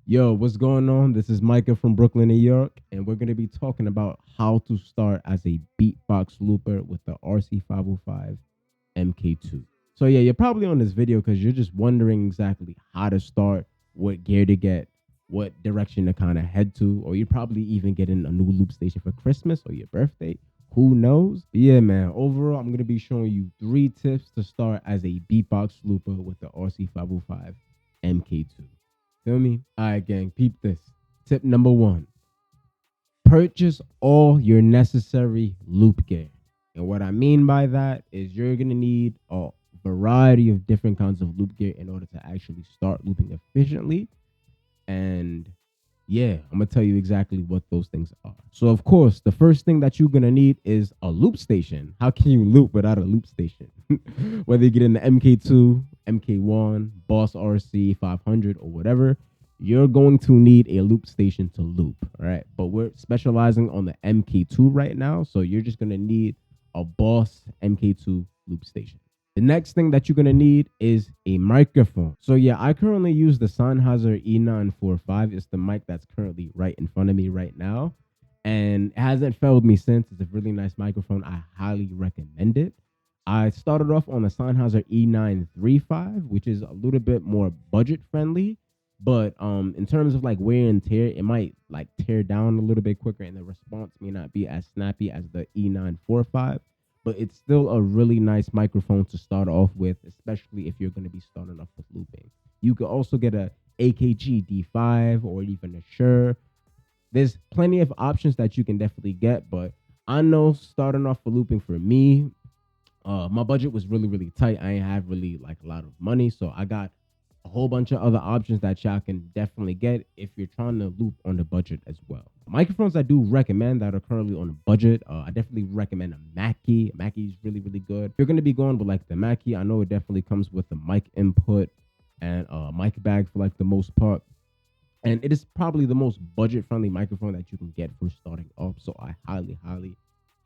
Yo, what's going on? This is Micah from Brooklyn, New York, and we're going to be talking about how to start as a beatbox looper with the RC-505 MK2. So yeah, you're probably on this video because you're just wondering exactly how to start, what gear to get, what direction to kind of head to, or you're probably even getting a new loop station for Christmas or your birthday. Who knows? But yeah, man. Overall, I'm gonna be showing you 3 tips to start as a beatbox looper with the RC-505 MK2. Feel me? All right, gang. Peep this. Tip number 1: purchase all your necessary loop gear. And what I mean by that is you're going to need a variety of different kinds of loop gear in order to actually start looping efficiently. And yeah, I'm going to tell you exactly what those things are. So, of course, the first thing that you're going to need is a loop station. How can you loop without a loop station? Whether you get in the MK2, MK1, Boss RC 500, or whatever, you're going to need a loop station to loop. All right. But we're specializing on the MK2 right now. So you're just going to need a Boss MK2 loop station. The next thing that you're going to need is a microphone. So yeah, I currently use the Sennheiser E945. It's the mic that's currently right in front of me right now. And it hasn't failed me since. It's a really nice microphone. I highly recommend it. I started off on the Sennheiser E935, which is a little bit more budget friendly. But in terms of like wear and tear, it might like tear down a little bit quicker and the response may not be as snappy as the E945, but it's still a really nice microphone to start off with, especially if you're going to be starting off with looping. You could also get a AKG D5 or even a Shure. There's plenty of options that you can definitely get, but I know starting off for looping for me, my budget was really tight. I ain't have really like a lot of money, so I got a whole bunch of other options that y'all can definitely get if you're trying to loop on the budget as well. Microphones I do recommend that are currently on a budget. I definitely recommend a Mackie. Mackie is really good. If you're gonna be going with like the Mackie, I know it definitely comes with the mic input and mic bag for like the most part. And it is probably the most budget friendly microphone that you can get for starting off. So I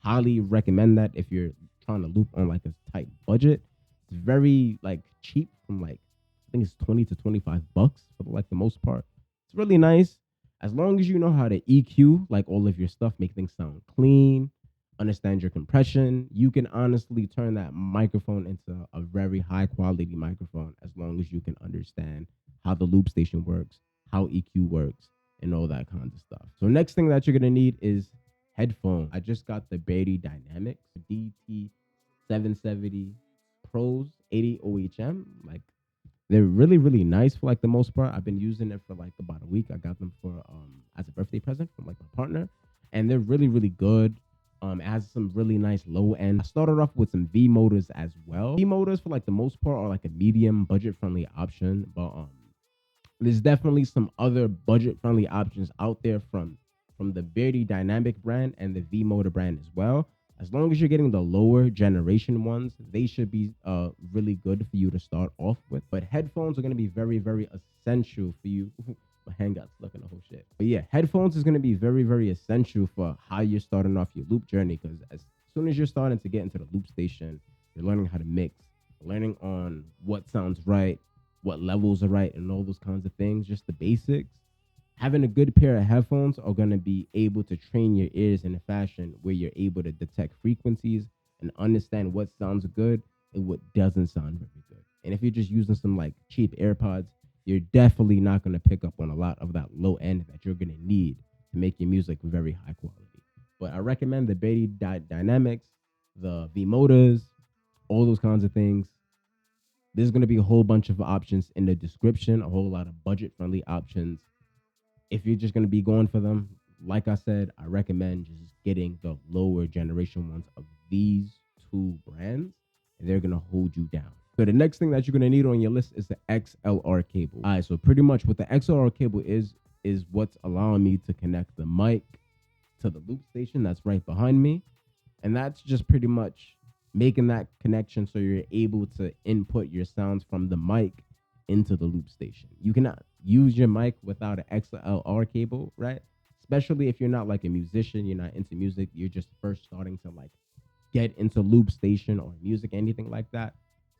highly recommend that if you're trying to loop on like a tight budget. It's very like cheap from like I think it's 20 to 25 bucks for like the most part. It's really nice as long as you know how to EQ like all of your stuff, make things sound clean, understand your compression. You can honestly turn that microphone into a very high quality microphone as long as you can understand how the loop station works, how EQ works, and all that kind of stuff. So next thing that you're gonna need is headphone. I just got the Beatty Dynamics DT 770 Pros 80 OHM. Like they're really nice for like the most part. I've been using it for like about a week. I got them for as a birthday present from like my partner, and they're really good. It has some really nice low end. I started off with some V motors as well. V motors for like the most part are like a medium budget friendly option, but there's definitely some other budget friendly options out there from the Verdi Dynamic brand and the V Motor brand as well. As long as you're getting the lower generation ones, they should be really good for you to start off with. But headphones are going to be very essential for you. My hand got stuck in the whole shit. But yeah, headphones is going to be very essential for how you're starting off your loop journey, because as soon as you're starting to get into the loop station, you're learning how to mix, learning on what sounds right, what levels are right, and all those kinds of things, just the basics. Having a good pair of headphones are going to be able to train your ears in a fashion where you're able to detect frequencies and understand what sounds good and what doesn't sound very good. And if you're just using some like cheap AirPods, you're definitely not going to pick up on a lot of that low end that you're going to need to make your music very high quality. But I recommend the Beatty Dynamics, the V Motors, all those kinds of things. There's going to be a whole bunch of options in the description, a whole lot of budget friendly options. If you're just going to be going for them, like I said, I recommend just getting the lower generation ones of these two brands, and they're going to hold you down. So the next thing that you're going to need on your list is the XLR cable. All right, so pretty much what the XLR cable is what's allowing me to connect the mic to the loop station that's right behind me. And that's just pretty much making that connection so you're able to input your sounds from the mic into the loop station. You cannot use your mic without an XLR cable, right? Especially if you're not like a musician, you're not into music, you're just first starting to like get into loop station or music, anything like that.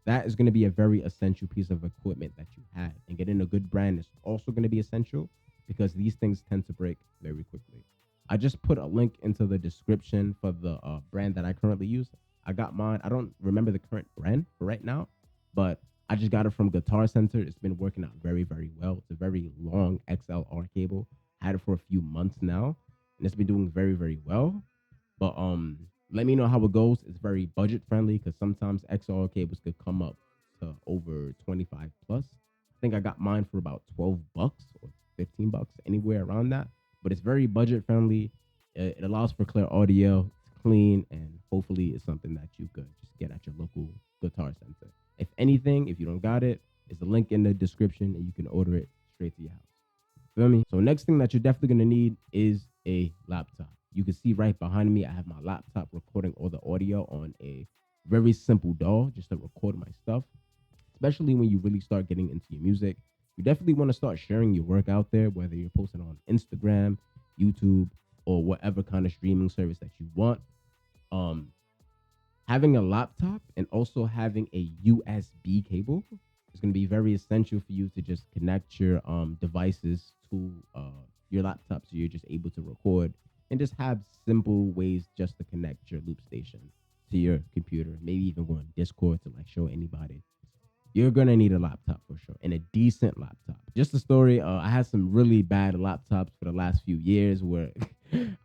That is going to be a very essential piece of equipment that you have. And getting a good brand is also going to be essential. because these things tend to break very quickly. I just put a link into the description for the brand that I currently use. I got mine. I don't remember the current brand for right now, but I just got it from Guitar Center. It's been working out very, very well. It's a very long XLR cable. I had it for a few months now, and it's been doing very, very well. But let me know how it goes. It's very budget friendly because sometimes XLR cables could come up to over 25 plus. I think I got mine for about $12 or $15, anywhere around that. But it's very budget friendly. It allows for clear audio. It's clean, and hopefully it's something that you could just get at your local Guitar Center. If anything, if you don't got it, it's a link in the description, and you can order it straight to your house. Feel me? So next thing that you're definitely gonna need is a laptop. You can see right behind me, I have my laptop recording all the audio on a very simple DAW just to record my stuff. Especially when you really start getting into your music, you definitely want to start sharing your work out there, whether you're posting on Instagram, YouTube, or whatever kind of streaming service that you want. Um, Having a laptop and also having a USB cable is going to be very essential for you to just connect your devices to your laptop, so you're just able to record and just have simple ways just to connect your loop station to your computer. Maybe even go on Discord to like show anybody. You're gonna need a laptop for sure, and a decent laptop. Just a story. I had some really bad laptops for the last few years where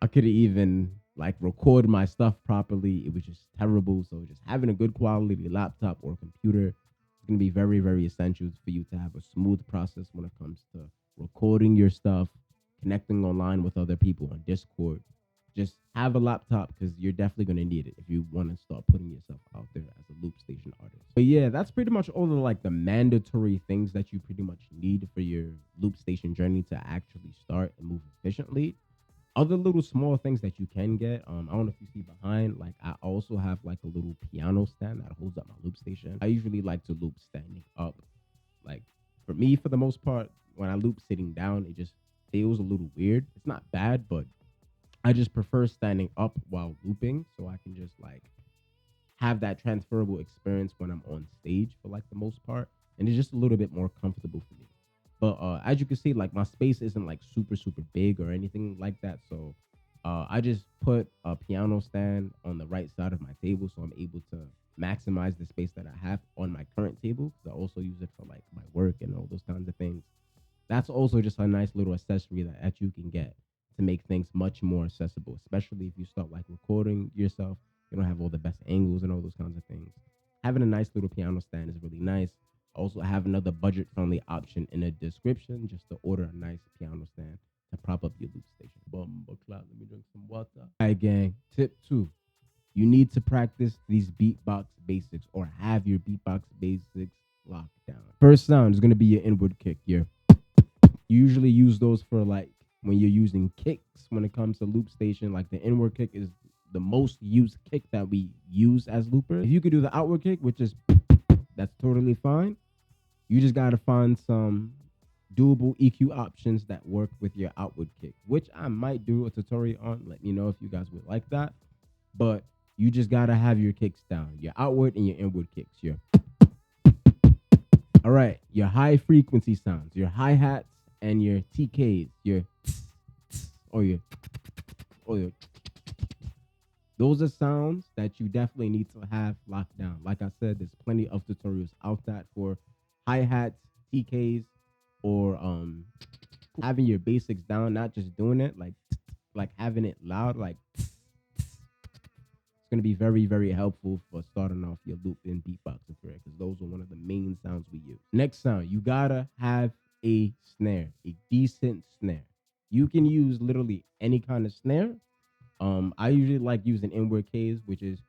I couldn't even like record my stuff properly. It was just terrible. So just having a good quality laptop or computer is gonna be very, very essential for you to have a smooth process when it comes to recording your stuff, connecting online with other people on Discord. Just have a laptop because you're definitely going to need it if you want to start putting yourself out there as a loop station artist. But yeah, that's pretty much all of like the mandatory things that you pretty much need for your loop station journey to actually start and move efficiently. Other little small things that you can get, I don't know if you see behind, like I also have like a little piano stand that holds up my loop station. I usually like to loop standing up. Like for me, for the most part, when I loop sitting down, it just feels a little weird. It's not bad, but I just prefer standing up while looping, so I can just like have that transferable experience when I'm on stage for like the most part, and it's just a little bit more comfortable for me. But as you can see, like my space isn't like super super big or anything like that, so I just put a piano stand on the right side of my table, so I'm able to maximize the space that I have on my current table, because I also use it for like my work and all those kinds of things. That's also just a nice little accessory that you can get to make things much more accessible, especially if you start like recording yourself. You don't have all the best angles and all those kinds of things. Having a nice little piano stand is really nice. I also have another budget friendly option in the description just to order a nice piano stand to prop up your loop station. Bumba cloud, let me drink some water. All right, gang. Tip 2. You need to practice these beatbox basics or have your beatbox basics locked down. First sound is going to be your inward kick. You usually use those for like when you're using kicks when it comes to loop station. Like the inward kick is the most used kick that we use as loopers. If you could do the outward kick, which is that's totally fine. You just got to find some doable EQ options that work with your outward kick, which I might do a tutorial on. Let me know if you guys would like that. But you just got to have your kicks down, your outward and your inward kicks. All right, your high frequency sounds, your hi-hats and your TKs, your or your those are sounds that you definitely need to have locked down. Like I said, there's plenty of tutorials out there for hi-hats, TKs, or having your basics down, not just doing it like having it loud, like it's going to be very, very helpful for starting off your loop in beatboxing career, because those are one of the main sounds we use. Next sound, you gotta have a snare, a decent snare. You can use literally any kind of snare. I usually like using inward K's, which is,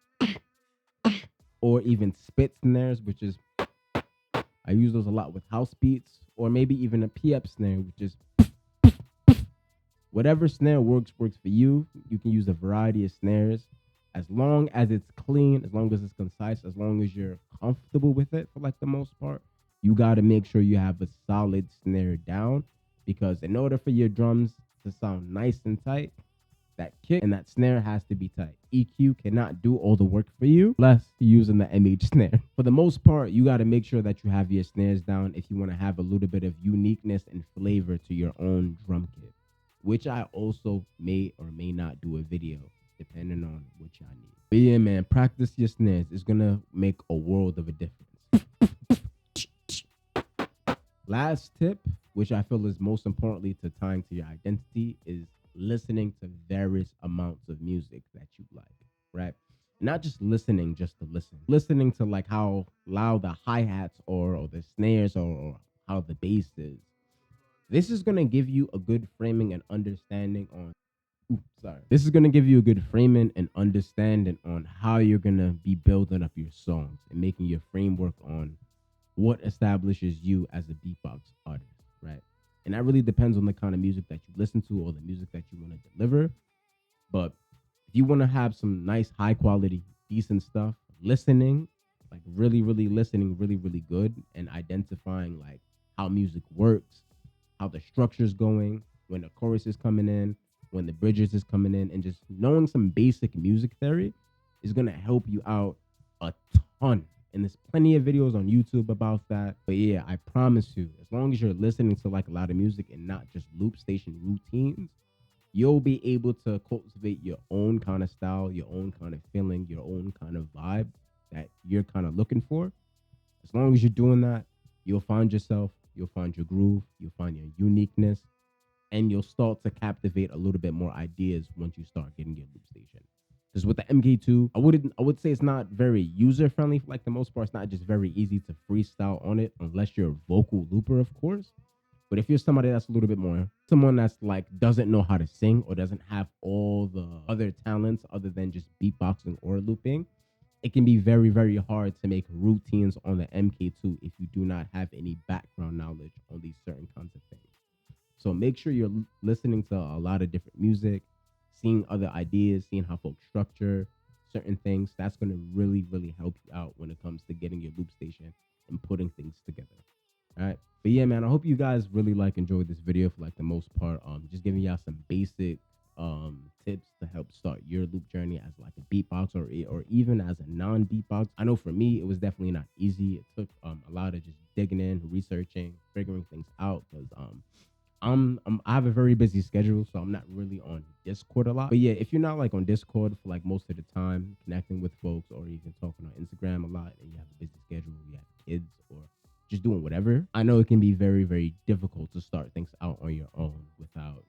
or even spit snares, which is, I use those a lot with house beats, or maybe even a PF snare, which is, whatever snare works for you. You can use a variety of snares as long as it's clean, as long as it's concise, as long as you're comfortable with it for like the most part. You got to make sure you have a solid snare down, because in order for your drums to sound nice and tight, That kick and that snare has to be tight. EQ cannot do all the work for you unless you're using the MH snare. For the most part, you got to make sure that you have your snares down if you want to have a little bit of uniqueness and flavor to your own drum kit, which I also may or may not do a video depending on what y'all need. But yeah, man, practice your snares. It's going to make a world of a difference. Last tip, which I feel is most importantly to tying to your identity, is listening to various amounts of music that you like, right? Not just listening just to listen. Listening to like how loud the hi-hats or the snares or how the bass is. This is going to give you a good framing and understanding on This is going to give you a good framing and understanding on how you're going to be building up your songs and making your framework on what establishes you as a beatbox artist, right? And that really depends on the kind of music that you listen to or the music that you want to deliver. But if you want to have some nice, high quality, decent stuff, listening, like really, really listening, really, really good, and identifying like how music works, how the structure's going, when the chorus is coming in, when the bridges is coming in, and just knowing some basic music theory is going to help you out a ton. And there's plenty of videos on YouTube about that. But yeah, I promise you, as long as you're listening to like a lot of music and not just loop station routines, you'll be able to cultivate your own kind of style, your own kind of feeling, your own kind of vibe that you're kind of looking for. As long as you're doing that, you'll find yourself, you'll find your groove, you'll find your uniqueness, and you'll start to captivate a little bit more ideas once you start getting your loop station. Because with the MK2, I would say it's not very user friendly for like the most part. It's not just very easy to freestyle on it unless you're a vocal looper, of course. But if you're somebody that's a little bit more, someone that's like doesn't know how to sing or doesn't have all the other talents other than just beatboxing or looping, it can be very, very hard to make routines on the MK2 if you do not have any background knowledge on these certain kinds of things. So make sure you're listening to a lot of different music, seeing other ideas, seeing how folks structure certain things. That's going to really, really help you out when it comes to getting your loop station and putting things together. All right. But yeah, man, I hope you guys really like enjoyed this video for like the most part. Just giving y'all some basic tips to help start your loop journey as like a beatbox or even as a non-beatbox. I know for me, it was definitely not easy. It took a lot of just digging in, researching, figuring things out because I have a very busy schedule, so I'm not really on Discord a lot. But yeah, if you're not like on Discord for like most of the time, connecting with folks or even talking on Instagram a lot, and you have a busy schedule, you have kids or just doing whatever, I know it can be very, very difficult to start things out on your own without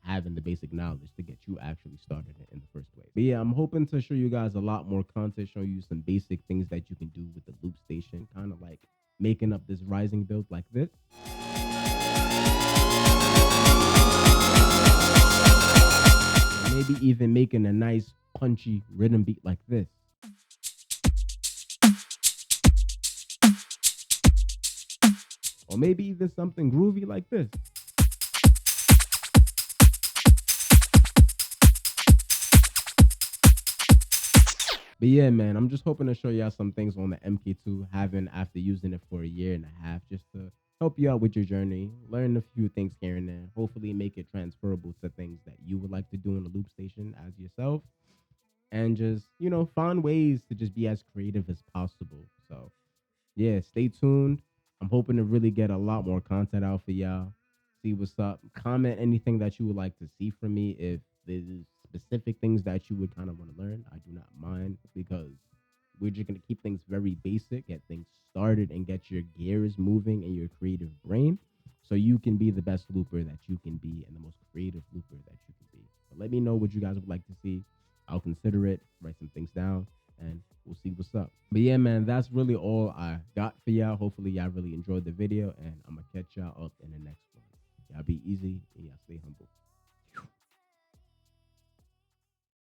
having the basic knowledge to get you actually started in the first place. But yeah, I'm hoping to show you guys a lot more content, show you some basic things that you can do with the loop station, kind of like making up this rising build like this. Maybe even making a nice punchy rhythm beat like this. Or maybe even something groovy like this. But yeah, man, I'm just hoping to show y'all some things on the MK2, having after using it for a year and a half, just to help you out with your journey, learn a few things here and there, hopefully make it transferable to things that you would like to do in the loop station as yourself, and just, you know, find ways to just be as creative as possible. So yeah, stay tuned. I'm hoping to really get a lot more content out for y'all. See what's up. Comment anything that you would like to see from me. If there's specific things that you would kind of want to learn, I do not mind, because we're just going to keep things very basic, get things started, and get your gears moving in your creative brain so you can be the best looper that you can be and the most creative looper that you can be. But let me know what you guys would like to see. I'll consider it, write some things down, and we'll see what's up. But yeah, man, that's really all I got for y'all. Hopefully y'all really enjoyed the video, and I'm gonna catch y'all up in the next one. Y'all be easy and y'all stay humble.